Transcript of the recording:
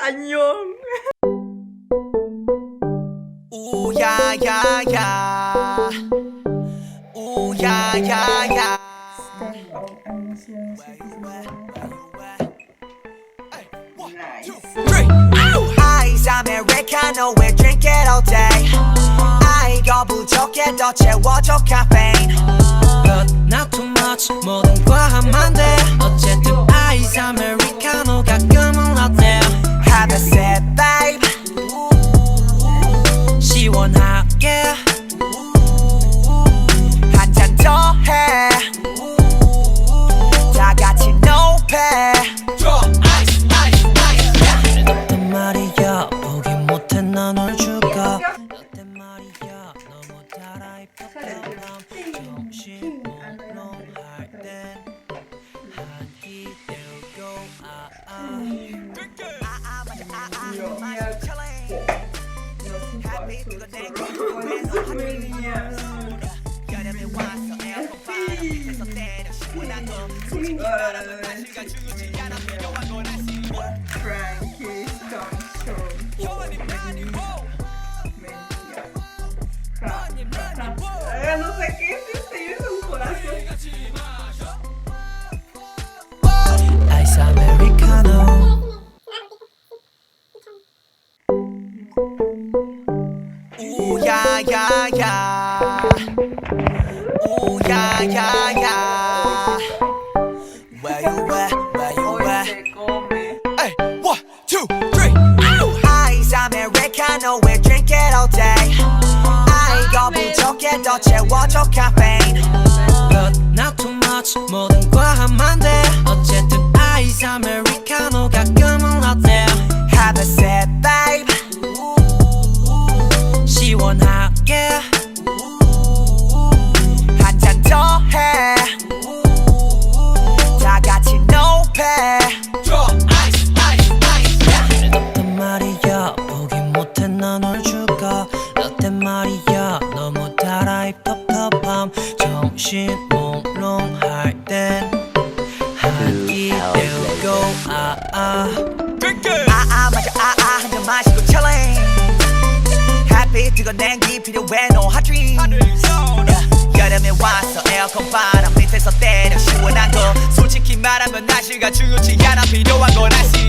안녕. 우야야야 우야야야 Ice Americano we drink it all day 아이가 부족해 더 채워줘 caffeine But not too much 뭐든 과하면 돼 어쨌든 Ice Americano 가끔은 어때 Have a sip babe 시원하게 한 잔 더 해 다 같이 높여 Ice Ice Ice 어떤 말이야 보기 못해 난 널 줄까 어떤 말이야 너무 달아 입덕한 정신몽롱할 땐 한끼 들고 No sé qué es esto, es un corazón. Ice Americano 우야야야 우야야야 Where you at? Where you Hoy at? se come. Hey, 1, 2, 3 Ice Americano we drink it all day 아이가 부족해 더 채워줘 caffeine But not too much 뭐든 과하면 돼 어쨌든 Ice Americano 가끔은 어때 Have a sip babe 시원하게 한 잔 더 해 다 같이 높여 Ice Ice Ice 어떤 말이야 보기 못해 난 널 줄까 어떤 말이야 너무 달아 입덕한 정신 몽롱할 땐 한끼 들고 맞아 한 잔 마시고 chillin' 햇빛 뜨거운 냉기 필요해 no hot dreams 여름에 와서 에어컨 바람 밑에서 때려 시원한 거 솔직히 말하면 날씨가 중요치 않아 필요한 건 아시